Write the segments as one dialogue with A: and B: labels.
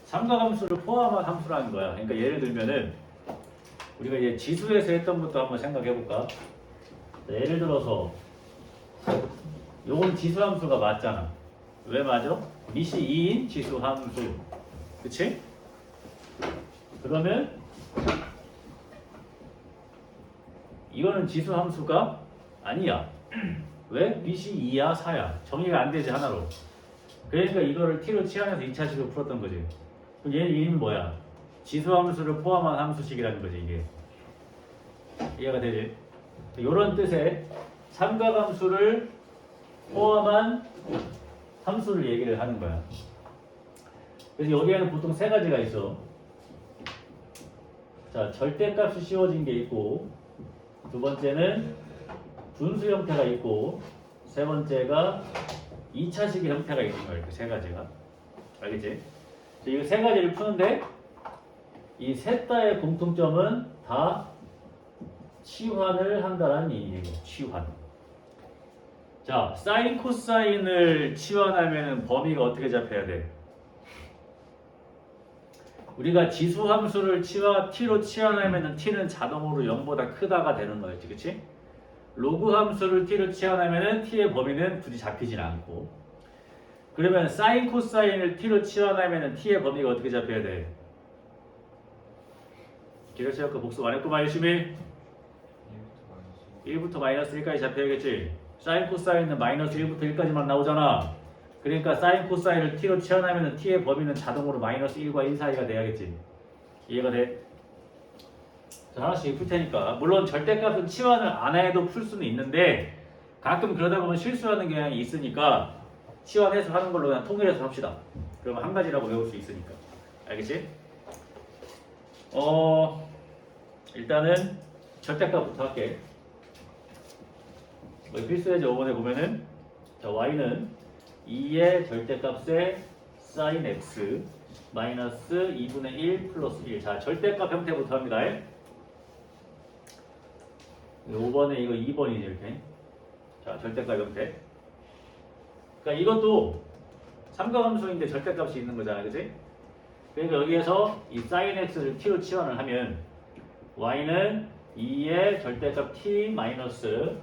A: 삼각함수를 포함한 함수라는 거야. 그러니까 예를 들면은 우리가 이제 지수에서 했던 것도 한번 생각해 볼까? 예를 들어서 요건 지수함수가 맞잖아. 왜 맞아? 밑이 2인 지수함수. 그치? 그러면 이거는 지수함수가 아니야. 왜? 밑이 2야 4야. 정의가 안 되지 하나로. 그러니까 이거를 t로 치환해서 2차식으로 풀었던 거지. 그럼 얘는 1은 뭐야? 지수함수를 포함한 함수식이라는 거지 이게. 이해가 되지? 이런 뜻의 삼각함수를 포함한 함수를 얘기를 하는 거야. 그래서 여기에는 보통 세 가지가 있어. 자, 절대값이 씌워진 게 있고, 두 번째는 분수 형태가 있고, 세 번째가 2차식의 형태가 있는 거야. 이렇게 세 가지가. 알겠지? 이 세 가지를 푸는데 이 셋 다의 공통점은 다 치환을 한다는 얘기예요. 치환. 자, 사인 코사인을 치환하면 범위가 어떻게 잡혀야 돼? 우리가 지수 함수를 t로 치환하면 t는 자동으로 0보다 크다가 되는 거였지, 그치? 로그 함수를 t로 치환하면 t의 범위는 굳이 잡히진 않고, 그러면 사인 코사인을 t로 치환하면 t의 범위가 어떻게 잡혀야 돼? 기억시작과 복습 안 했구만 열심히. 1부터 마이너스 1까지 잡혀야겠지. 사인 코사인은 마이너스 1부터 1까지만 나오잖아. 그러니까 사인 코사인을 t로 치환하면 t의 범위는 자동으로 마이너스 1과 1 사이가 돼야겠지. 이해가 돼? 자, 하나씩 풀 테니까. 물론 절대값은 치환을 안 해도 풀 수는 있는데 가끔 그러다 보면 실수하는 경향이 있으니까 치환해서 하는 걸로 그냥 통일해서 합시다. 그러면 한 가지라고 외울 수 있으니까. 알겠지? 일단은 절대값부터 할게. 필수예제 5번에 보면은 자, y는 2의 절대값의 sin x 마이너스 2분의 1 플러스 1. 자, 절대값 형태부터 합니다. 5번에 이거 2번이지 이렇게. 자, 절대값 형태. 그러니까 이것도 삼각함수인데 절대값이 있는 거잖아, 그치? 그러니까 여기에서 이 sin x를 t로 치환을 하면 y는 2의 절대값 t 마이너스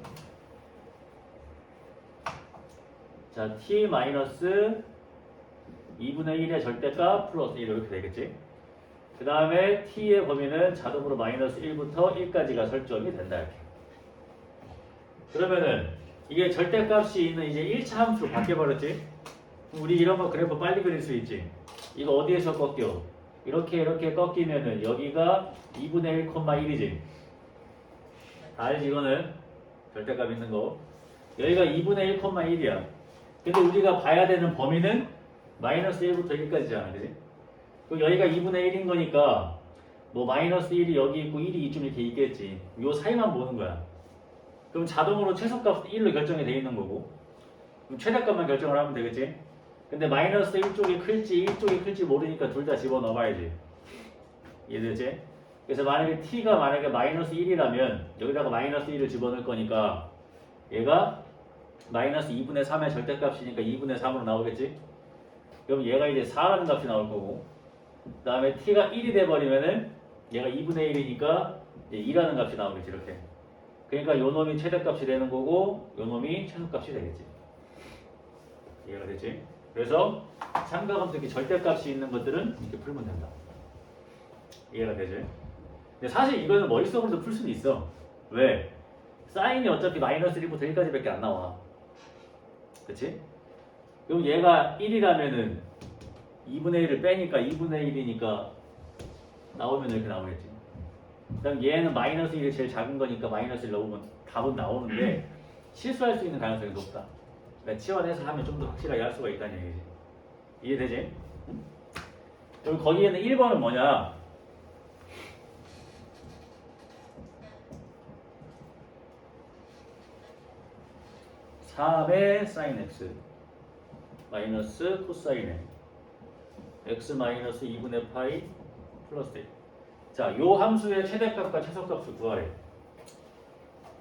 A: 자, t 마이너스 2분의 1의 절대값 플러스 1 이렇게 되겠지. 그 다음에 t의 범위는 자동으로 마이너스 1부터 1까지가 설정이 된다 이렇게. 그러면은 이게 절대값이 있는 이제 1차 함수로 바뀌어버렸지. 우리 이런 거 그래프 빨리 그릴 수 있지. 이거 어디에서 꺾여? 이렇게 꺾이면은 여기가 2분의 1,1이지. 다 알지 이거는 절대값 있는 거. 여기가 2분의 1,1이야. 근데 우리가 봐야 되는 범위는 마이너스 1부터 1까지잖아, 그지? 그럼 여기가 2분의 1인 거니까 뭐 마이너스 1이 여기 있고 1이 이쯤 이렇게 있겠지. 요 사이만 보는 거야. 그럼 자동으로 최소값 1로 결정이 돼 있는 거고, 그럼 최대값만 결정을 하면 되겠지? 근데 마이너스 1쪽이 클지 1쪽이 클지 모르니까 둘 다 집어넣어 봐야지. 이해되지? 그래서 만약에 t가 만약에 마이너스 1이라면 여기다가 마이너스 1을 집어넣을 거니까 얘가 마이너스 2분의 3의 절대값이니까 2분의 3으로 나오겠지? 그럼 얘가 이제 4라는 값이 나올 거고, 그 다음에 t가 1이 돼버리면은 얘가 2분의 1이니까 이제 2라는 값이 나오겠지, 이렇게. 그러니까 요 놈이 최대값이 되는 거고, 요 놈이 최소값이 되겠지. 이해가 되지? 그래서 삼각함수 이렇게 절대값이 있는 것들은 이렇게 풀면 된다. 이해가 되지? 근데 사실 이거는 머릿속으로도 풀 수는 있어. 왜? 사인이 어차피 마이너스 1부터 1까지밖에 안 나와. 그치? 그럼 얘가 1이라면은 2분의 1을 빼니까 2분의 1이니까 나오면 이렇게 나오겠지. 그럼 얘는 마이너스 1이 제일 작은 거니까 마이너스 1 넣으면 답은 나오는데 실수할 수 있는 가능성이 높다. 그러니까 치환해서 하면 좀 더 확실하게 할 수가 있다는 얘기지. 이해되지? 그럼 거기에는 1번은 뭐냐? (3의 sin x) 마이너스 코사인 x 마이너스 2분의 파이 플러스 1. 자, 요 함수의 최대값과 최소값을 구하래.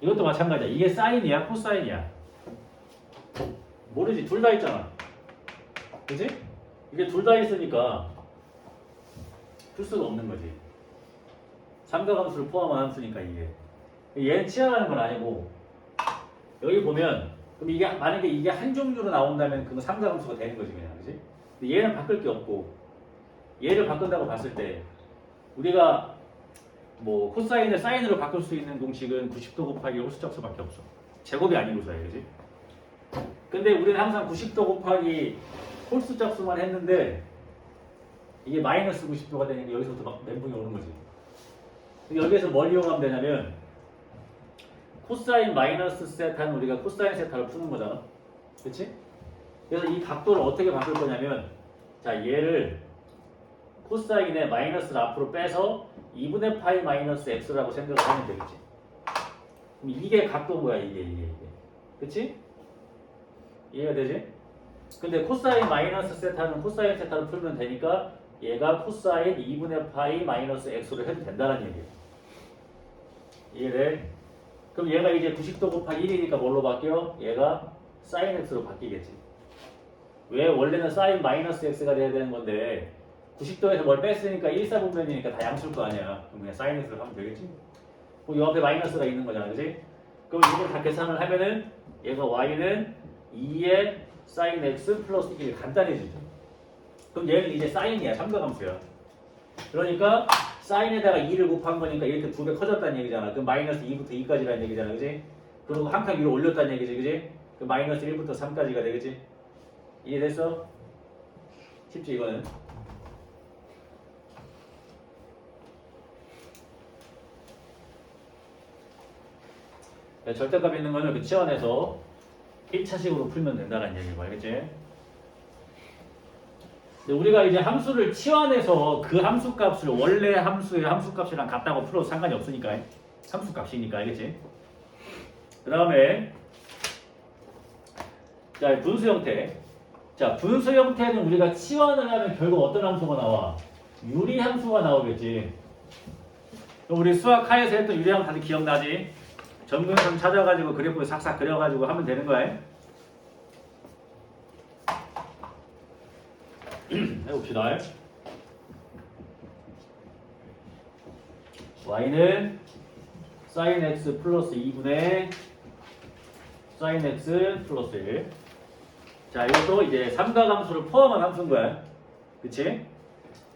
A: 이것도 마찬가지야. 이게 사인이야, 코사인이야? 모르지. 둘 다 있잖아. 그지? 이게 둘 다 있으니까 풀 수가 없는 거지. 삼각함수를 포함한 함수니까 이게. 얘는 치환하는 건 아니고 여기 보면 그럼 이게 만약에 이게 한 종류로 나온다면 그건 삼각함수가 되는 거지 그냥 그지? 근데 얘는 바꿀 게 없고 얘를 바꾼다고 봤을 때 우리가 뭐 코사인을 사인으로 바꿀 수 있는 공식은 90도 곱하기 홀수짝수밖에 없어. 제곱이 아니고서야 그지? 근데 우리는 항상 90도 곱하기 홀수짝수만 했는데 이게 마이너스 90도가 되니까 여기서부터 막 멘붕이 오는 거지. 여기에서 뭘 이용하면 되냐면 코사인 마이너스 세타는 우리가 코사인 세타를 푸는 거잖아. 그치? 그래서 이 각도를 어떻게 바꿀 거냐면 자 얘를 코사인의 마이너스를 앞으로 빼서 2분의 파이 마이너스 x라고 생각을 하면 되겠지. 그럼 이게 각도 뭐야 이게. 그치? 이해가 되지? 근데 코사인 마이너스 세타는 코사인 세타로 풀면 되니까 얘가 코사인 2분의 파이 마이너스 x로 해도 된다는 얘기예요. 이해돼? 그럼 얘가 이제 90도 곱하기 1이니까 뭘로 바뀌어? 얘가 사인 x로 바뀌겠지. 왜? 원래는 사인 마이너스 x가 돼야 되는 건데 90도에서 뭘 뺐으니까 1사분면이니까 다 양수일 거 아니야. 그럼 그냥 사인 x로 하면 되겠지. 그럼 이 앞에 마이너스가 있는 거잖아. 그지? 그럼 이걸 다 계산을 하면은 얘가 y는 2의 사인 x 플러스 1 간단해지죠. 그럼 얘는 이제 사인이야. 삼각함수야. 그러니까 사인에다가 2를 곱한 거니까 이렇게 2배 커졌다는 얘기잖아. 그럼 마이너스 2부터 2까지라는 얘기잖아. 그지? 그리고 한 칸 위로 올렸다는 얘기지. 그지? 그 마이너스 1부터 3까지가 되겠지? 이해됐어? 쉽지 이거는? 절대값 있는 거는 그 치환해서 1차식으로 풀면 된다는 얘기고 알겠지? 우리가 이제 함수를 치환해서 그 함수 값을 원래 함수의 함수 값이랑 같다고 풀어도 상관이 없으니까 함수 값이니까 알겠지? 그 다음에 자 분수 형태. 자 분수 형태는 우리가 치환을 하면 결국 어떤 함수가 나와? 유리 함수가 나오겠지. 우리 수학 하에서 했던 유리 함수 다들 기억나지? 점근선 찾아가지고 그래프를 싹싹 그려가지고 하면 되는 거야. 해봅시다. y는 sin x 플러스 2분의 sin x 플러스 1. 자, 이것도 이제 삼각함수를 포함한 함수인 거야. 그치?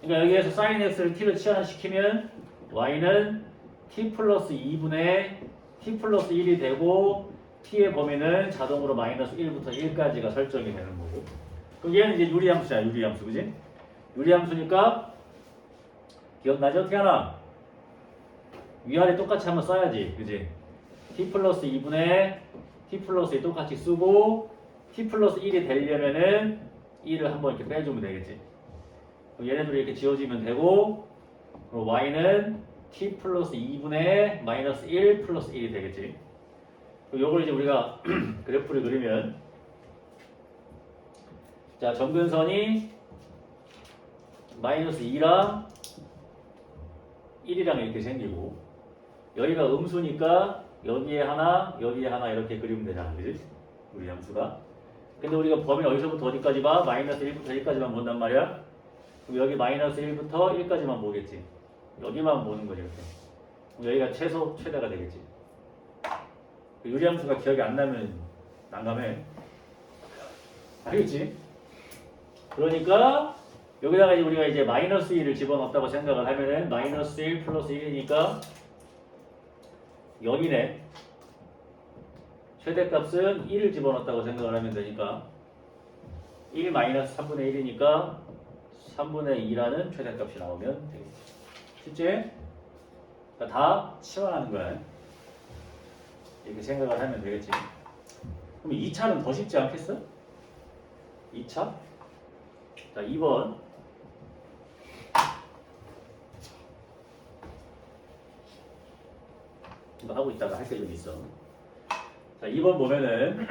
A: 그러니까 여기에서 sin x를 t로 치환시키면 y는 t 플러스 2분의 t 플러스 1이 되고 t의 범위는 자동으로 마이너스 1부터 1까지가 설정이 되는 거고. 그럼 얘는 이제 유리함수야. 유리함수. 그지? 유리함수니까 기억나지? 어떻게 하나? 위아래 똑같이 한번 써야지. 그지? t 플러스 2분의 t 플러스 2 똑같이 쓰고 t 플러스 1이 되려면은 1을 한번 이렇게 빼주면 되겠지. 그럼 얘네들이 이렇게 지워지면 되고 그럼 y는 t 플러스 2분의 마이너스 1 플러스 1이 되겠지. 그럼 요걸 이제 우리가 그래프를 그리면 자 점근선이 마이너스 2랑 1이랑 이렇게 생기고 여기가 음수니까 여기에 하나 이렇게 그리면 되잖아. 그지? 우리 함수가. 근데 우리가 범위 어디서부터 어디까지 봐? 마이너스 1부터 1까지만 본단 말이야. 그럼 여기 마이너스 1부터 1까지만 보겠지. 여기만 보는 거지. 이렇게. 그럼 여기가 최대가 되겠지. 유리함수가 기억이 안 나면 난감해. 알겠지? 그러니까 여기다가 우리가 이제 마이너스 1을 집어넣었다고 생각을 하면은 마이너스 1 플러스 1이니까 여기네. 최대값은 1을 집어넣었다고 생각을 하면 되니까 1 마이너스 3분의 1이니까 3분의 2라는 최대값이 나오면 되겠지. 쉽지? 그러니까 다 치환하는 거야. 이렇게 생각을 하면 되겠지. 그럼 2차는 더 쉽지 않겠어? 2차? 자, 2번. 이거 하고 있다가 할 게 좀 있어. 자, 2번 보면은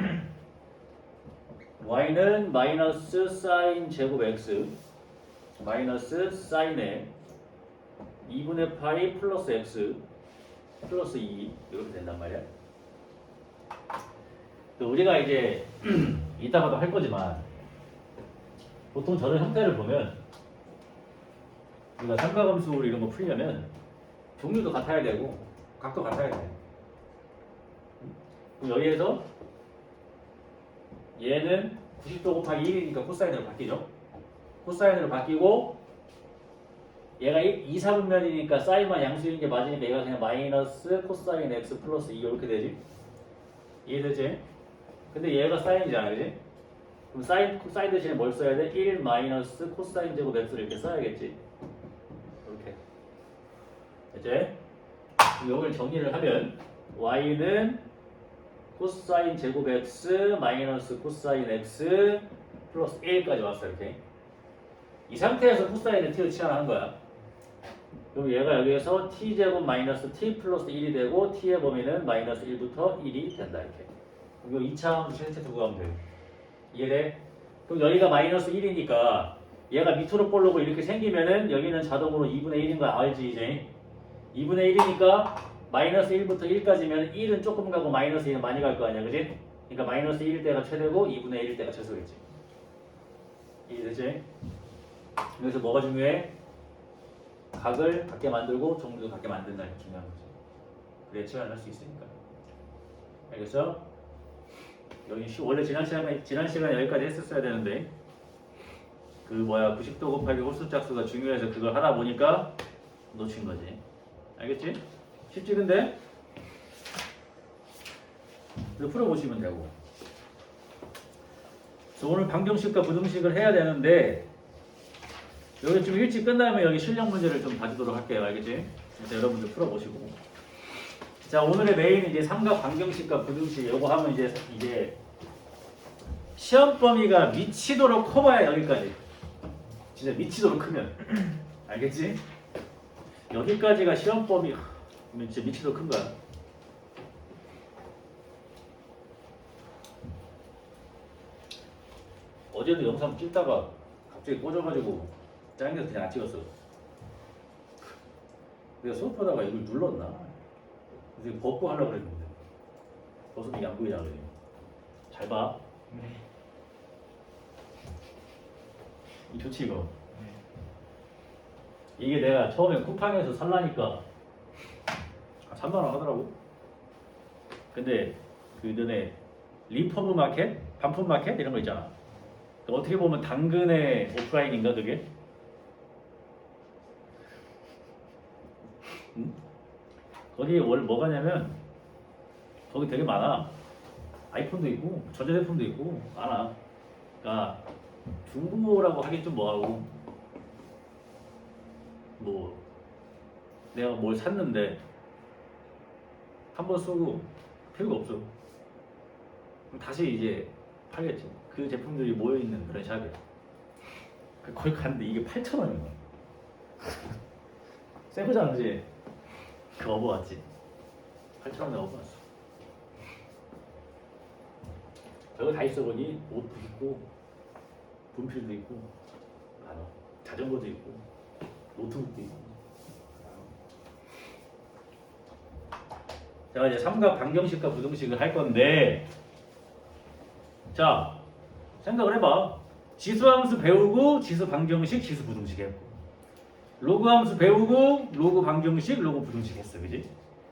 A: y는 마이너스 사인 제곱 x 마이너스 사인의 2분의 파이 플러스 x 플러스 2 이렇게 된단 말이야. 우리가 이제 이따가도 할 거지만 보통 저런 형태를 보면 우리가 삼각함수 이런 거 풀려면 종류도 같아야 되고 각도 같아야 돼. 그럼 여기에서 얘는 90도 곱하기 1이니까 코사인으로 바뀌죠. 코사인으로 바뀌고 얘가 2, 4분면이니까 사인만 양수인 게 맞으니까 얘가 그냥 마이너스 코사인 x 플러스 2 이렇게 되지. 이해되지? 근데 얘가 사인이잖아, 그지? 그럼 사인 대신에 뭘 써야 돼? 1 마이너스 코사인 제곱 x를 이렇게 써야겠지. 이렇게. 됐지? 이걸 정리를 하면 y는 코사인 제곱 x 마이너스 코사인 x 플러스 1까지 왔어, 이렇게. 이 상태에서 코사인을 t로 치환하는 거야. 그럼 얘가 여기에서 t제곱 마이너스 t 플러스 1이 되고 t의 범위는 마이너스 1부터 1이 된다, 이렇게. 이거 2차 함수 실제 두고 가면 돼요. 이해돼? 그럼 여기가 마이너스 1이니까 얘가 밑으로 볼록고 이렇게 생기면은 여기는 자동으로 2분의 1인 거 알지 이제? 2분의 1이니까 마이너스 1부터 1까지면 1은 조금 가고 마이너스 1은 많이 갈 거 아니야, 그지? 그러니까 마이너스 1일 때가 최대고 2분의 1일 때가 최소겠지. 이해되지? 그래서 뭐가 중요해? 각을 같게 만들고 종류도 같게 만든다는 게 중요한 거지. 그래야 치환할 수 있으니까. 알겠어? 여기 원래 지난 시간에 여기까지 했었어야 되는데 90도 곱하기 홀수짝수가 중요해서 그걸 하다 보니까 놓친 거지. 알겠지? 쉽지 근데? 이거 풀어보시면 되고. 그래서 오늘 방정식과 부등식을 해야 되는데 여기 좀 일찍 끝나면 여기 실력 문제를 좀 봐주도록 할게요. 알겠지? 그래서 여러분들 풀어보시고. 자, 오늘의 메인은 이제 삼각 방정식과 부등식 요거 하면 이제 시험 범위가 미치도록 커봐야 여기까지. 진짜 미치도록 크면. 알겠지? 여기까지가 시험 범위 진짜 미치도록 큰 거야. 어제도 영상 찍다가 갑자기 꽂아가지고 짱겨서 그냥 안 찍었어. 내가 수업하다가 이걸 눌렀나? 그래서 벗고 하려고 그랬는데 벗으면 이게 안 보이나 그래. 잘 봐.
B: 네.
A: 이 좋지 이거. 이게 내가 처음에 쿠팡에서 살라니까 3만 원 하더라고. 근데 그 전에 리퍼브 마켓, 반품 마켓 이런 거 있잖아. 어떻게 보면 당근의 오프라인인가 그게? 응? 거기 원래 뭐가냐면 거기 되게 많아. 아이폰도 있고 전자제품도 있고 많아. 그러니까 중고라고 하긴 좀 뭐하고 뭐 내가 뭘 샀는데 한 번 쓰고 필요가 없어. 그럼 다시 이제 팔겠지. 그 제품들이 모여있는 그런 샵이야. 거기 갔는데 이게 8,000원인 거야. 새 거잖아, 그지? 그 어버 왔지? 8,000원에 어버 왔어. 저거 다 있어 보니 옷도 있고 분필도 있고 자전거도 있고 노트북도 있고. 제가 이제 삼각 방정식과 부등식을 할 건데 자 생각을 해봐. 지수함수 배우고 지수 방정식, 지수 부등식 했고 로그함수 배우고 로그 방정식, 로그 부등식 했어, 그지?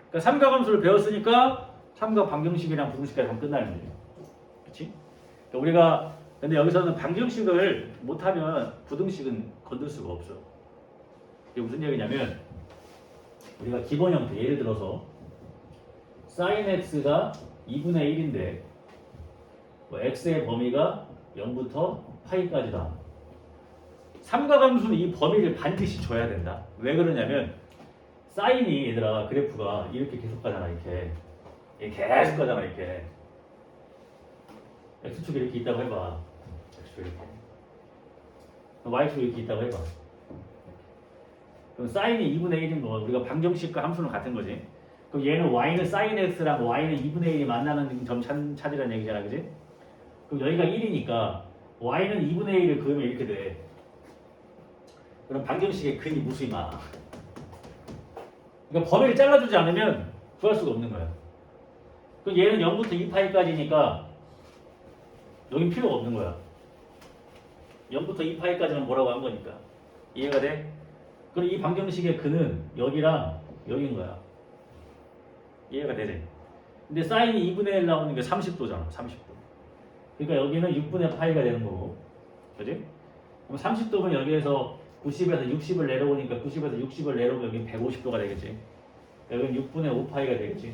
A: 그러니까 삼각함수를 배웠으니까 삼각 방정식이랑 부등식까지 하면 끝나는 거죠, 그렇지? 그러니까 우리가 근데 여기서는 방정식을 못하면 부등식은 건들 수가 없어. 이게 무슨 얘기냐면 우리가 기본 형태 예를 들어서 sin x가 2분의 1인데 뭐 x의 범위가 0부터 파이까지다. 삼각함수는 이 범위를 반드시 줘야 된다. 왜 그러냐면 사인이 얘들아 그래프가 이렇게 계속 가잖아. 이렇게 계속 가잖아. 이렇게 x축이 이렇게 있다고 해봐. x축 이렇게 y축이 이렇게 있다고 해봐. 그럼 사인이 2분의 1인 거 우리가 방정식과 함수는 같은 거지. 그럼 얘는 y는 sin x랑 y는 2분의 1이 만나는 점 찾으라는 얘기잖아, 그지? 그럼 여기가 1이니까 y는 2분의 1을 그으면 이렇게 돼. 그럼 방정식의 근이 무수히 많아. 그러니까 범위를 잘라주지 않으면 구할 수가 없는 거야. 그럼 얘는 0부터 2파이까지니까 여긴 필요가 없는 거야. 0부터 2파이까지는 뭐라고 한 거니까. 이해가 돼? 그럼 이 방정식의 근은 여기랑 여기인 거야. 이해가 되지? 근데 사인이 2분의 1 나오는 게 30도잖아. 30도. 그러니까 여기는 6분의 파이가 되는 거고. 그지? 그럼 30도면 여기에서 90에서 60을 내려오니까 90에서 60을 내려오면 여기 150도가 되겠지. 여기는 6분의 5파이가 되겠지.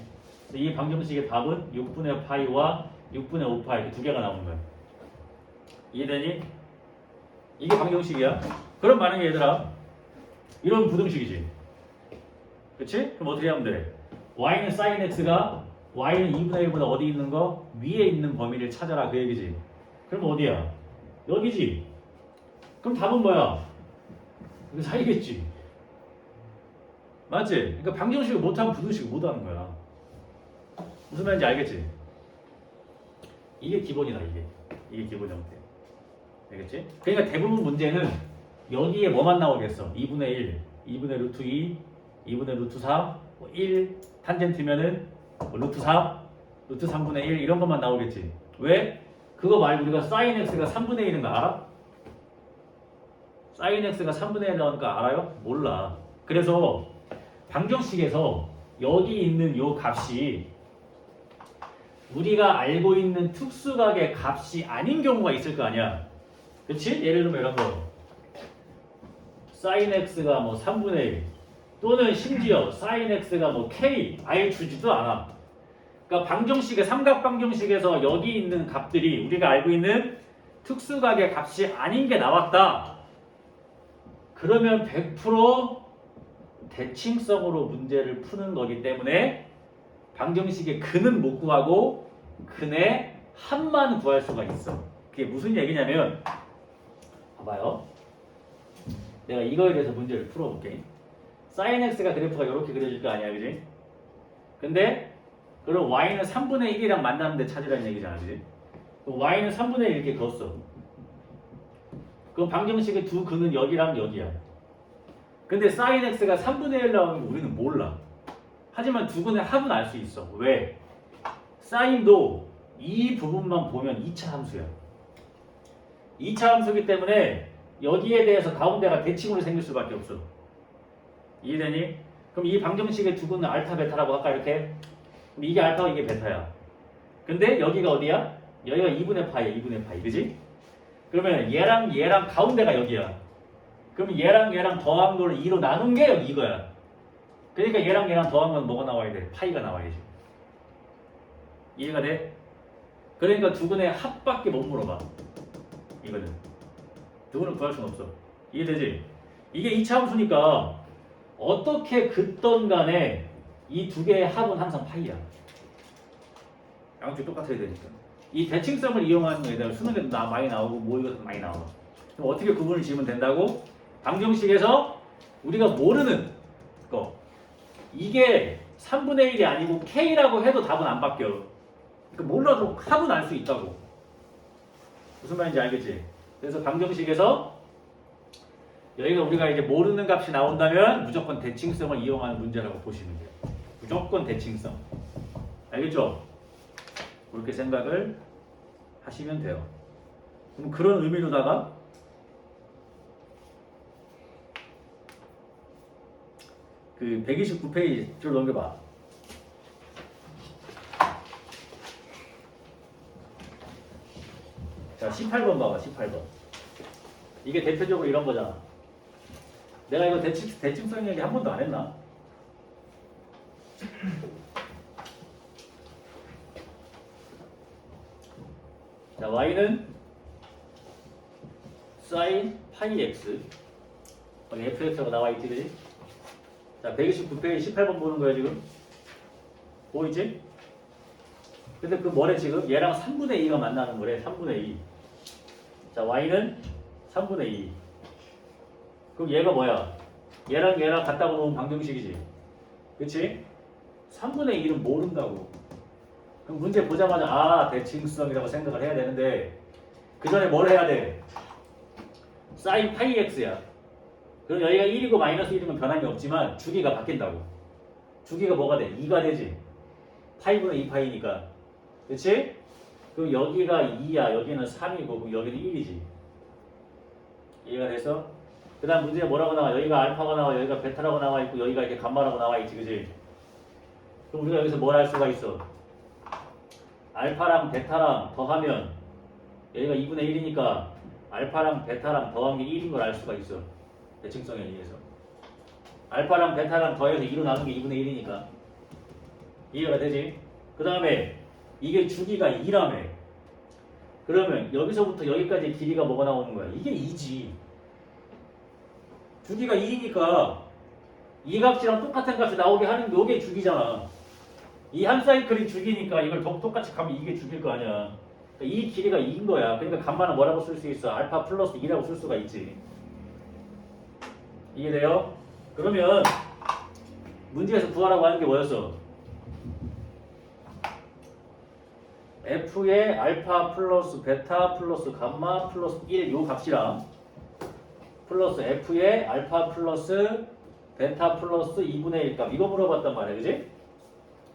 A: 이 방정식의 답은 6분의 파이와 6분의 5파이 두 개가 나오는 거야. 이해되니? 이게 방정식이야. 그럼 만약에 얘들아 이런 부등식이지. 그치? 그럼 어떻게 하면 돼? y는 sin x가 y는 2분의 1보다 어디 있는 거? 위에 있는 범위를 찾아라 그 얘기지. 그럼 어디야? 여기지. 그럼 답은 뭐야? 여기 사이겠지. 맞지? 그러니까 방정식을 못하면 부등식을 못하는 거야. 무슨 말인지 알겠지? 이게 기본이다 이게. 이게 기본 형태. 알겠지? 그러니까 대부분 문제는 여기에 뭐만 나오겠어? 2분의 1, 2분의 루트 2, 2분의 루트 3, 1 탄젠트면은 루트 3, 루트 3분의 1 이런 것만 나오겠지. 왜? 그거 말고 우리가 sin x가 3분의 1인 거 알아? sin x가 3분의 1 나오는 거 알아요? 몰라. 그래서 방정식에서 여기 있는 요 값이 우리가 알고 있는 특수각의 값이 아닌 경우가 있을 거 아니야. 그치? 예를 들면 이런 거 sin x가 뭐 3분의 1 또는 심지어 sin x가 뭐 k 아예 주지도 않아. 그러니까 방정식의 삼각방정식에서 여기 있는 값들이 우리가 알고 있는 특수각의 값이 아닌 게 나왔다. 그러면 100% 대칭성으로 문제를 푸는 거기 때문에 방정식의 근은 못 구하고 근의 합만 구할 수가 있어. 그게 무슨 얘기냐면 봐봐요. 내가 이거에 대해서 문제를 풀어볼게. sin x가 그래프가 이렇게 그려질 거 아니야, 그지? 근데 그럼 y는 3분의 1이랑 만나는데 찾으라는 얘기잖아, 그지? 그럼 y는 3분의 1 이렇게 걷어. 그럼 방정식의 두 근은 여기랑 여기야. 근데 sin x가 3분의 1 나오는 거 우리는 몰라. 하지만 두 근의 합은 알 수 있어. 왜? sine도 이 부분만 보면 2차 함수야. 2차 함수기 때문에 여기에 대해서 가운데가 대칭으로 생길 수밖에 없어. 이해되니? 그럼 이 방정식의 두 근은 알파 베타라고 할까 이렇게? 그럼 이게 알파고 이게 베타야. 근데 여기가 어디야? 여기가 2분의 파이야. 2분의 파이. 그지? 그러면 얘랑 가운데가 여기야. 그럼 얘랑 더한 걸 2로 나눈 게 여기 이거야. 그러니까 얘랑 더한 건 뭐가 나와야 돼? 파이가 나와야지. 이해가 돼? 그러니까 두 근의 합밖에 못 물어봐. 이거는. 두 근을 구할 수는 없어. 이해되지? 이게 2차 함수니까 어떻게 긋던 간에 이 두 개의 합은 항상 파이야. 양쪽 똑같아야 되니까. 이 대칭성을 이용하는 거에 대한 수능에도 많이 나오고 모의고사도 많이 나와. 그럼 어떻게 구분을 지으면 된다고? 방정식에서 우리가 모르는 거. 이게 3분의 1이 아니고 K라고 해도 답은 안 바뀌어. 그러니까 몰라도 합은 알 수 있다고. 무슨 말인지 알겠지? 그래서 방정식에서 여기가 우리가 이제 모르는 값이 나온다면 무조건 대칭성을 이용하는 문제라고 보시면 돼요. 무조건 대칭성. 알겠죠? 그렇게 생각을 하시면 돼요. 그럼 그런 의미로다가 그 129페이지 줄 넘겨봐. 자, 18번 봐봐. 18번. 이게 대표적으로 이런 거잖아. 내가 이거 대칭성 얘기 한 번도 안 했나? 자, y는 sin 파이 x 여기 fx가 나와 있지, 그지? 자, 129페이지 18번 보는 거야 지금. 보이지? 근데 그 뭐래 지금? 얘랑 3분의 2가 만나는 거래. 3분의 2. 자, y는 3분의 2. 그럼 얘가 뭐야? 얘랑 같다고 놓은 방정식이지. 그치? 3분의 1은 모른다고. 그럼 문제 보자마자 아, 대칭성이라고 생각을 해야 되는데 그 전에 뭘 해야 돼? sin 파이 x야. 그럼 여기가 1이고 마이너스 1이면 변함이 없지만 주기가 바뀐다고. 주기가 뭐가 돼? 2가 되지. 파이분의 2파이니까. 그치? 그럼 여기가 2야. 여기는 3이고 그럼 여기는 1이지. 이해가 돼서 그 다음 문제에 뭐라고 나와? 여기가 알파가 나와, 여기가 베타라고 나와 있고, 여기가 이렇게 감마라고 나와 있지, 그지? 그럼 우리가 여기서 뭘 할 수가 있어? 알파랑 베타랑 더하면 여기가 2분의 1이니까 알파랑 베타랑 더한 게 1인 걸 알 수가 있어. 대칭성에 의해서. 알파랑 베타랑 더해서 2로 나눈 게 2분의 1이니까. 이해가 되지? 그 다음에 이게 주기가 2라며. 그러면 여기서부터 여기까지 길이가 뭐가 나오는 거야? 이게 2지. 주기가 2니까 이 값이랑 똑같은 값이 나오게 하는 게 이게 주기잖아. 이 한 사이클이 주기니까 이걸 똑같이 가면 이게 주기일 거 아니야. 그러니까 이 길이가 2인 거야. 그러니까 감마는 뭐라고 쓸 수 있어? 알파 플러스 2라고 쓸 수가 있지. 이해돼요? 그러면 문제에서 구하라고 하는 게 뭐였어? F의 알파 플러스 베타 플러스 감마 플러스 1 요 값이랑 플러스 F의 알파 플러스 베타 플러스 2분의 1 값 이거 물어봤단 말이야. 그지?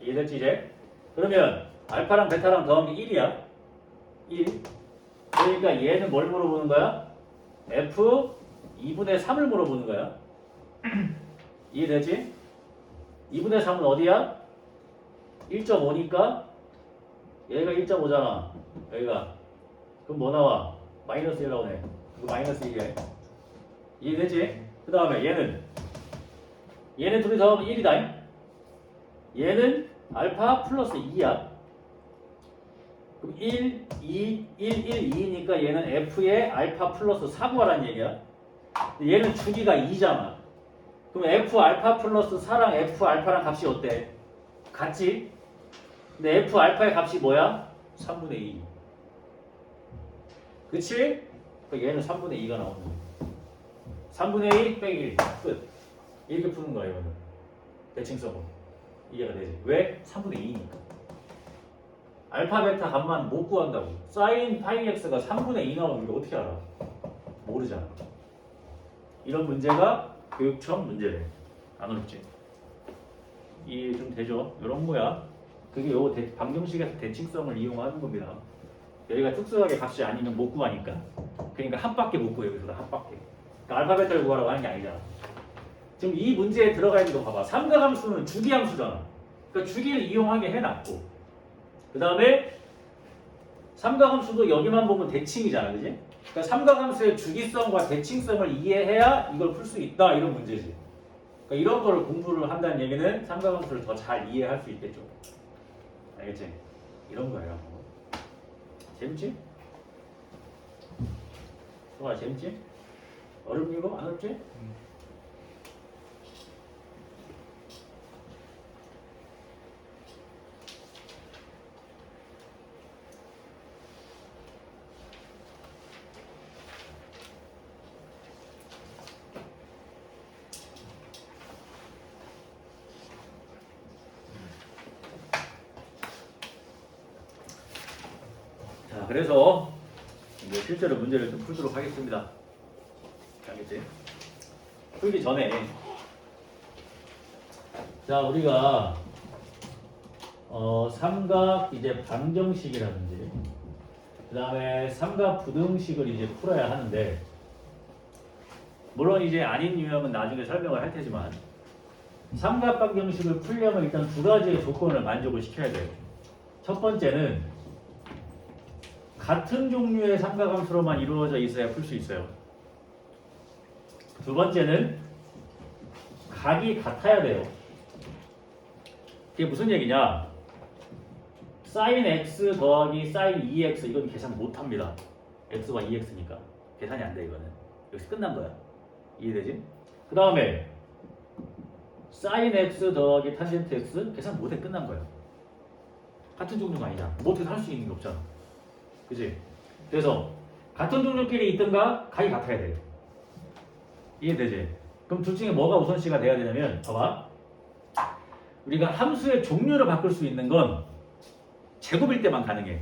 A: 이해됐지 이제? 그러면 알파랑 베타랑 더하면 1이야. 1. 그러니까 얘는 뭘 물어보는 거야? F 2분의 3을 물어보는 거야. 이해되지? 2분의 3은 어디야? 1.5니까 얘가 1.5잖아. 여기가. 그럼 뭐 나와? 마이너스 1 나오네. 이거 마이너스 1이야. 이해되지? 그 다음에 얘는 둘이 더하면 1이다. 얘는 알파 플러스 2야. 그럼 1, 2, 1, 1, 2니까 얘는 F의 알파 플러스 4구하라는 얘기야. 얘는 주기가 2잖아. 그럼 F 알파 플러스 4랑 F 알파랑 값이 어때? 같지? 근데 F 알파의 값이 뭐야? 3분의 2. 그치? 그러니까 얘는 3분의 2가 나오는 거야. 3분의 2 빼기 1. 끝. 이렇게 푸는 거야, 이거는. 대칭성으로. 이해가 되지? 왜? 3분의 2니까. 알파, 베타 값만 못 구한다고. 사인 파이 x가 3분의 2 나오는 거 어떻게 알아? 모르잖아. 이런 문제가 교육청 문제래. 안 어렵지? 이해 좀 되죠? 이런 거야. 그게 요 방정식에서 대칭성을 이용하는 겁니다. 여기가 특수하게 값이 아니면 못 구하니까. 그러니까 한 밖에 못 구해. 여기서 한 밖에. 그러니까 알파, 베타를 구하라고 하는 게 아니잖아. 지금 이 문제에 들어가 있는 거 봐봐. 삼각함수는 주기함수잖아. 그러니까 주기를 이용하게 해놨고 그 다음에 삼각함수도 여기만 보면 대칭이잖아. 그지? 그러니까 삼각함수의 주기성과 대칭성을 이해해야 이걸 풀 수 있다. 이런 문제지. 그러니까 이런 거를 공부를 한다는 얘기는 삼각함수를 더 잘 이해할 수 있겠죠. 알겠지? 이런 거예요. 재밌지? 좋아, 재밌지? 어렵니 이거? 안 어렵지? 자, 그래서 이제 실제로 문제를 좀 풀도록 하겠습니다. 알겠지? 풀기 전에 자, 우리가 삼각 이제 방정식이라든지 그 다음에 삼각 부등식을 이제 풀어야 하는데 물론 이제 아닌 유형은 나중에 설명을 할 테지만 삼각 방정식을 풀려면 일단 두 가지의 조건을 만족을 시켜야 돼요. 첫 번째는 같은 종류의 삼각함수로만 이루어져 있어야 풀 수 있어요. 두 번째는 각이 같아야 돼요. 이게 무슨 얘기냐? sin x 더하기 sin 2x 이건 계산 못합니다. x와 2x니까 계산이 안 돼. 이거는 여기서 끝난 거야. 이해되지? 그 다음에 sin x 더하기 탄젠트 x 계산 못해. 끝난 거야. 같은 종류가 아니잖아. 못해서 할 수 있는 게 없잖아. 그치? 그래서 같은 종류끼리 있든가 각이 같아야 돼요. 이해되지? 그럼 둘 중에 뭐가 우선시가 돼야 되냐면 봐봐. 우리가 함수의 종류를 바꿀 수 있는 건 제곱일 때만 가능해.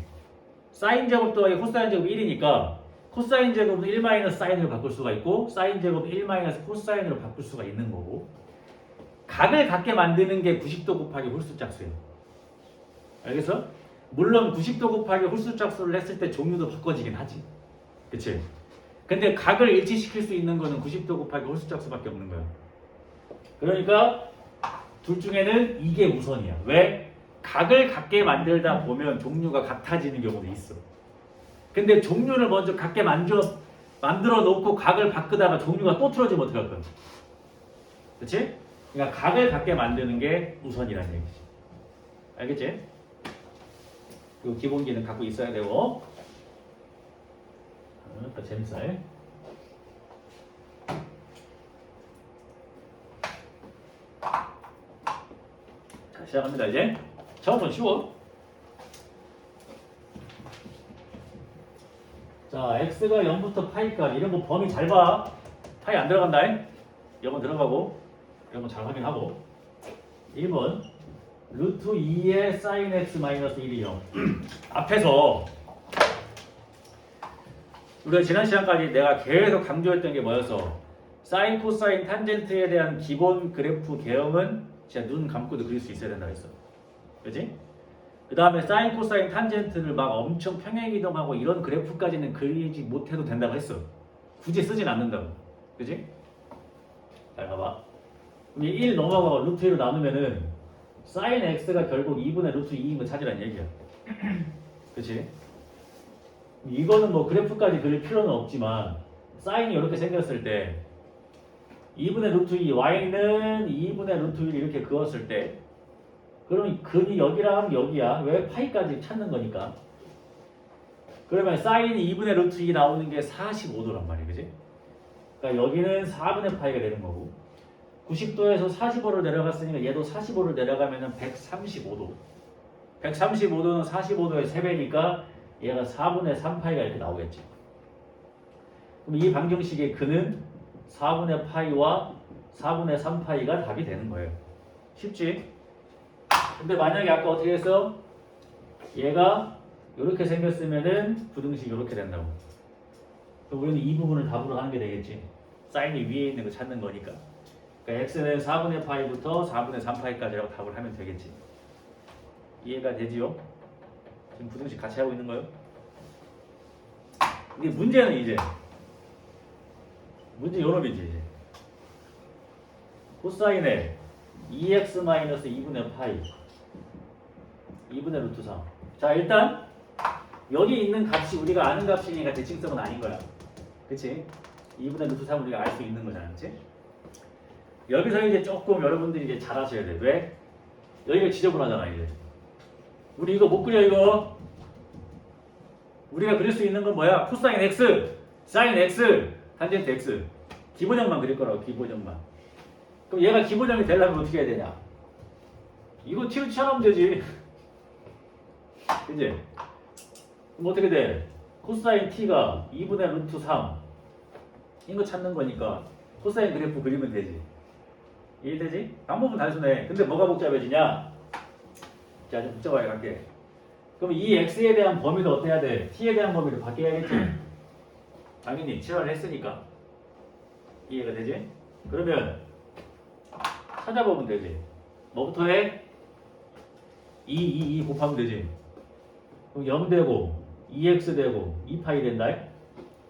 A: 사인 제곱 더하기 코사인 제곱 1이니까 코사인 제곱은 1 사인으로 바꿀 수가 있고 사인 제곱은 1 코사인으로 바꿀 수가 있는 거고 각을 같게 만드는 게 90도 곱하기 홀수 짝수예요. 알겠어? 물론 90도 곱하기 홀수 짝수를 했을 때 종류도 바꿔지긴 하지. 그치? 근데 각을 일치시킬 수 있는 거는 90도 곱하기 홀수짝수밖에 없는 거야. 그러니까 둘 중에는 이게 우선이야. 왜? 각을 같게 만들다 보면 종류가 같아지는 경우도 있어. 근데 종류를 먼저 같게 만들어 놓고 각을 바꾸다가 종류가 또 틀어지면 어떡할 거야? 그렇지? 그러니까 각을 같게 만드는 게 우선이라는 얘기지. 알겠지? 그 기본기는 갖고 있어야 되고. 더 재밌어. 자, 시작합니다. 이제 처음부터 쉬워. 자, x가 0부터 파이까지 이런 거 범위 잘 봐. 파이 안 들어간다. 0은 들어가고 이런 거 잘 확인하고. 1번 루트 2의 sin x 마이너스 1이 0. 앞에서 우리가 지난 시간까지 내가 계속 강조했던 게 뭐였어? 사인, 코사인, 탄젠트에 대한 기본 그래프 개형은 진짜 눈 감고도 그릴 수 있어야 된다고 했어. 그지? 그 다음에 사인, 코사인, 탄젠트를 막 엄청 평행이동하고 이런 그래프까지는 그리지 못해도 된다고 했어. 굳이 쓰진 않는다고. 그지? 잘 봐봐. 그럼 1 넘어가고 루트 1로 나누면은 사인 x가 결국 2분의 루트 2인 거 찾으라는 얘기야. 그치? 이거는 뭐 그래프까지 그릴 필요는 없지만 사인이 이렇게 생겼을 때 2분의 루트 2, y는 2분의 루트 1 이렇게 그었을 때 그러면 근이 여기랑 여기야. 왜? 파이까지 찾는 거니까. 그러면 사인이 2분의 루트 2 나오는 게 45도란 말이야. 그지? 그러니까 여기는 4분의 파이가 되는 거고 90도에서 45를 내려갔으니까 얘도 45를 내려가면 135도. 135도는 45도의 3배니까 얘가 4분의 3파이가 이렇게 나오겠지. 그럼 이 방정식의 근은 4분의 파이와 4분의 3파이가 답이 되는 거예요. 쉽지? 근데 만약에 아까 어떻게 했어? 얘가 이렇게 생겼으면은 부등식이 이렇게 된다고. 그럼 우리는 이 부분을 답으로 하는 게 되겠지. 사인이 위에 있는 거 찾는 거니까. 그러니까 x는 4분의 파이부터 4분의 3파이까지라고 답을 하면 되겠지. 이해가 되지요? 지금 부등식 같이 하고 있는 거예요? 근데 문제는 이제 문제 요놈이지 이제 코사인의 2x-2분의 파이 2분의 루트 3. 자, 일단 여기 있는 값이 우리가 아는 값이니까 대칭성은 아닌 거야. 그치? 2분의 루트 3은 우리가 알 수 있는 거잖아. 그치? 여기서 이제 조금 여러분들이 이제 잘 하셔야 돼. 왜? 여기가 지저분하잖아 이제. 우리 이거 못 그려 이거. 우리가 그릴 수 있는 건 뭐야? 코사인 x, 사인 x, 탄젠트 x. 기본형만 그릴 거라고. 기본형만. 그럼 얘가 기본형이 되려면 어떻게 해야 되냐? 이거 t로 치환하면 되지. 그치? 그럼 어떻게 돼? 코사인 t가 2분의 루트 3 이거 찾는 거니까 코사인 그래프 그리면 되지. 이해되지? 방법은 단순해. 근데 뭐가 복잡해지냐? 자, 좀 복잡하게 갈게. 그럼 이 x에 대한 범위도 어떻게 해야 돼? t에 대한 범위를 바뀌어야겠지? 당연히 치환을 했으니까. 이해가 되지? 그러면 찾아보면 되지. 뭐부터 해? 2 곱하면 되지. 그럼 0 되고 2x 되고 2파이 된다.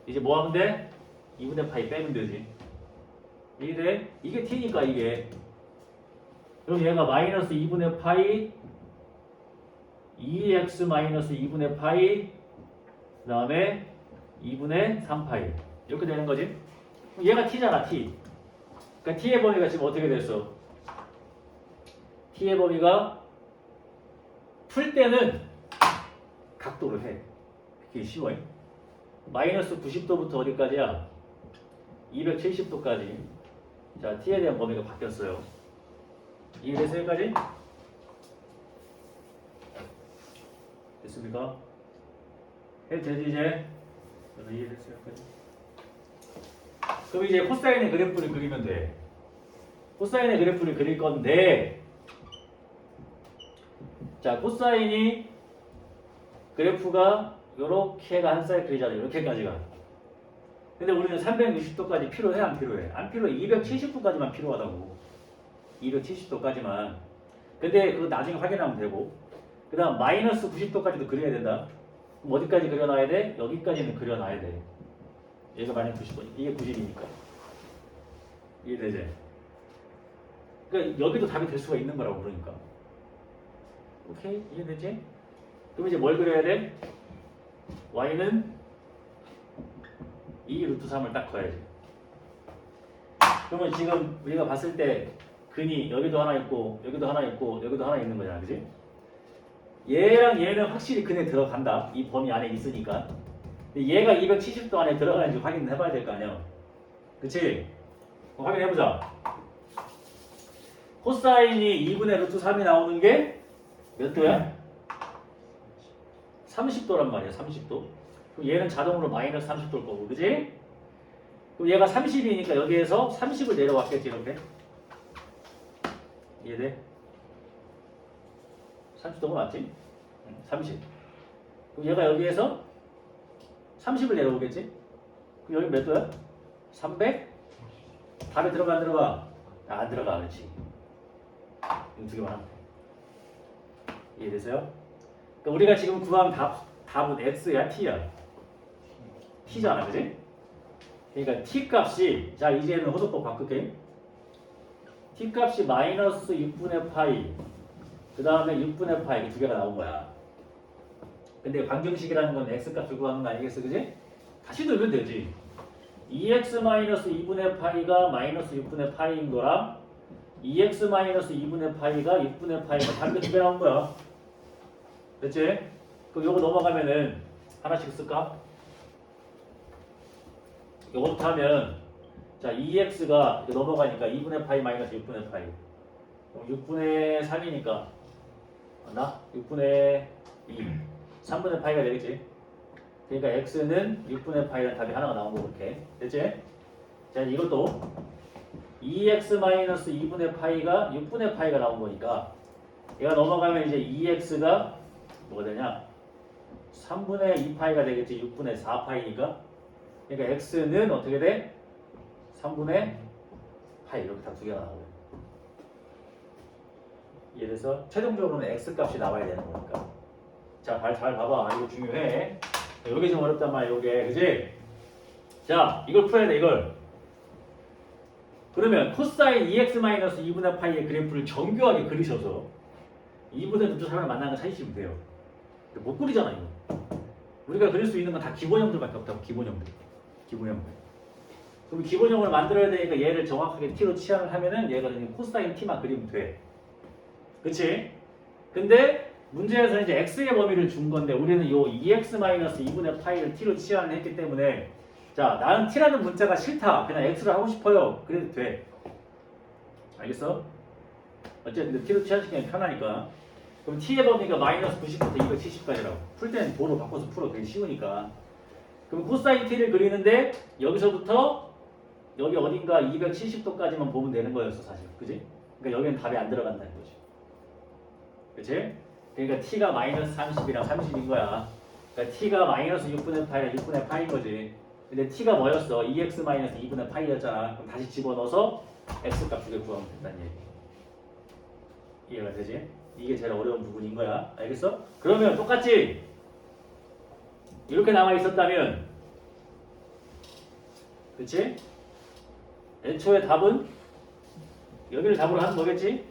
A: 이제 뭐 하면 돼? 2분의 파이 빼면 되지. 이게 이게 t니까 이게. 그럼 얘가 마이너스 2분의 파이 2x 마이너스 2분의 파이 그 다음에 2분의 3파이 이렇게 되는 거지. 그럼 얘가 t잖아 t. 그러니까 t의 범위가 지금 어떻게 됐어? t의 범위가 풀 때는 각도를 해. 그게 쉬워요. 마이너스 90도부터 어디까지야? 270도까지. 자, t에 대한 범위가 바뀌었어요. 이해됐어요, 여기까지? 됐습니까? 해도 되지, 이제? 이해됐어요, 여기까지? 그럼 이제 코사인의 그래프를 그리면 돼. 코사인의 그래프를 그릴 건데, 자, 코사인이 그래프가 요렇게가 한 사이클 그리잖아요. 이렇게까지가. 근데 우리는 360도까지 필요해? 안 필요해? 안 필요해. 270도까지만 필요하다고. 270도까지만. 근데 그거 나중에 확인하면 되고. 그 다음 마이너스 90도까지도 그려야 된다. 그럼 어디까지 그려놔야 돼? 여기까지는 그려놔야 돼. 얘가 만약 90번, 이게 90이니까. 이해되지? 그러니까 여기도 답이 될 수가 있는 거라고 그러니까. 오케이? 이해되지? 그럼 이제 뭘 그려야 돼? y는 2 루트 3을 딱 그어야지. 그러면 지금 우리가 봤을 때 근이 여기도 하나 있고 여기도 하나 있고 여기도 하나 있는 거잖아, 그지? 얘랑 얘는 확실히 근에 들어간다. 이 범위 안에 있으니까. 근데 얘가 270도 안에 들어가는지 확인해봐야 될 거 아니야. 그치? 확인해보자. 코사인이 2분의 루트 3이 나오는 게 몇 도야? 30도란 말이야, 30도. 그럼 얘는 자동으로 마이너스 30도일 거고, 그지? 그럼 얘가 30이니까 여기에서 30을 내려왔겠지, 이렇게. 이해돼? 30도가 맞지? 30. 그럼 얘가 여기에서 30을 내려오겠지? 그럼 여기 몇 도야? 300? 답에 들어가 안 들어가? 안 들어가, 그렇지. 이거 두 개만 하면 돼. 이해되세요? 그러니까 우리가 지금 구한 답은 x야, t야? t잖아, 그지? 그러니까 t 값이, 자 이제는 호소법 바꿀게. t 값이 마이너스 6분의 파이, 그 다음에 6분의 파이, 두 개가 나온 거야. 근데 방정식이라는 건 x 값을 구하는 거 아니겠어, 그지? 다시 넣으면 되지. 2x 마이너스 2분의 파이가 마이너스 6분의 파이인 거랑 2x 마이너스 2분의 파이가 6분의 파이가 답이 두 개 나온 거야. 됐지? 그럼 요거 넘어가면은 하나씩 쓸까? 요거부터 하면 자 2x가 넘어가니까 2분의 파이 마이너스 6분의 파이. 그럼 6분의 3이니까 맞나? 6분의 2 3분의 파이가 되겠지? 그러니까 x는 6분의 파이라는 답이 하나가 나온 거고 이렇게 됐지? 자 이것도 2x 마이너스 2분의 파이가 6분의 파이가 나온 거니까 얘가 넘어가면 이제 2x가 뭐가 되냐? 3분의 2파이가 되겠지. 6분의 4파이니까. 그러니까 x는 어떻게 돼? 3분의 파이 이렇게 다 두 개가 나오고. 이래서 최종적으로는 x 값이 나와야 되는 거니까. 자, 잘 봐봐. 이거 중요해. 여기 좀 어렵단 말이야. 요게 그지? 자, 이걸 풀어야 돼. 이걸. 그러면 코사인 2x-2분의 파이의 그래프를 정교하게 그리셔서 2분의 루트 3을 만나는 거 찾으시면 돼요. 못 그리잖아 이거. 우리가 그릴 수 있는 건 다 기본형들밖에 없다고. 기본형들. 그럼 기본형을 만들어야 되니까 얘를 정확하게 t로 치환을 하면은 얘가 그냥 코사인 t만 그리면 돼. 그치? 근데 문제에서 이제 x의 범위를 준 건데 우리는 요 2x-2분의 파이를 t로 치환을 했기 때문에 자 나는 t라는 문자가 싫다. 그냥 x를 하고 싶어요. 그래도 돼. 알겠어? 어쨌든 t로 치환시키면 편하니까. 그럼 t의 범위가 마이너스 90부터 270까지라고. 풀 때는 도로 바꿔서 풀어. 그게 쉬우니까. 그럼 코사인 t를 그리는데 여기서부터 여기 어딘가 270도까지만 보면 되는 거였어 사실. 그지? 그러니까 여기는 답이 안 들어간다는 거지. 그치? 그러니까 t가 마이너스 30이랑 30인 거야. 그러니까 t가 마이너스 6분의 파이랑 6분의 파이인 거지. 근데 t가 뭐였어? 2x 마이너스 2분의 파이였잖아. 그럼 다시 집어넣어서 x 값 두 개 구하면 된다는 얘기. 이해가 되지? 이게 제일 어려운 부분인 거야. 알겠어? 그러면 똑같지? 이렇게 남아 있었다면 그치? 애초에 답은 여기를 답으로 하는 거겠지?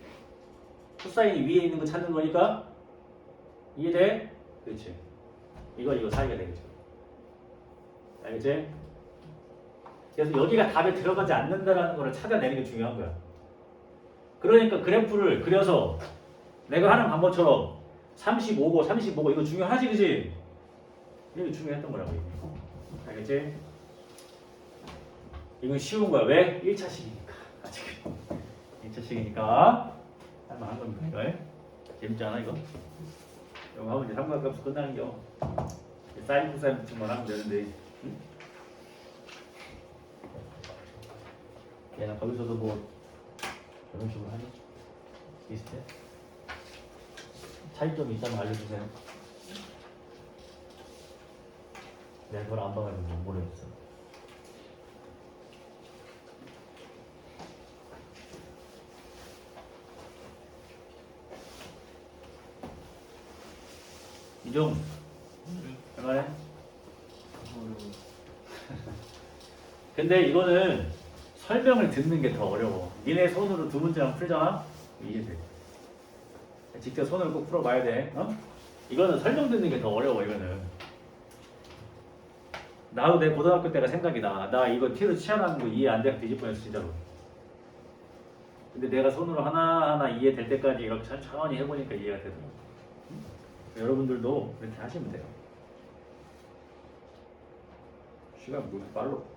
A: 코사인이 위에 있는 거 찾는 거니까 이해돼? 그렇지. 이거 사이가 되겠죠. 알겠지? 그래서 여기가 답에 들어가지 않는다는 걸 찾아내는 게 중요한 거야. 그러니까 그래프를 그려서 내가 하는 방법처럼 35고 이거 중요하지, 그지? 이게 중요했던 거라고. 알겠지? 이건 쉬운 거야. 왜? 1차식이니까. 아직 1차식이니까 할만한 겁니다. 이거. 재밌지 않아 이거? 이거 하면 이제 삼각값 끝나는 겨. 사인 코사인 붙임만 하면 되는데. 응? 얘는 거기서도 뭐 이런 식으로 하죠. 비슷해. 차이점이 있다면 알려주세요. 내가 그걸 안 봐가지고 모르겠어. 이종 얼마네? 근데 이거는 설명을 듣는 게 더 어려워. 니네 손으로 두 문제만 풀잖아? 이해돼. 직접 손으로 꼭 풀어봐야 돼. 어? 이거는 설명 듣는 게 더 어려워, 이거는. 나도 내 고등학교 때가 생각이 나. 나 이거 T로 치환하는 거 이해 안 돼서 뒤집어냈어, 진짜로. 근데 내가 손으로 하나하나 이해될 때까지 이렇게 천천히 해보니까 이해가 되더라고. 여러분들도 그렇게 하시면 돼요. 시간 무슨 빨로.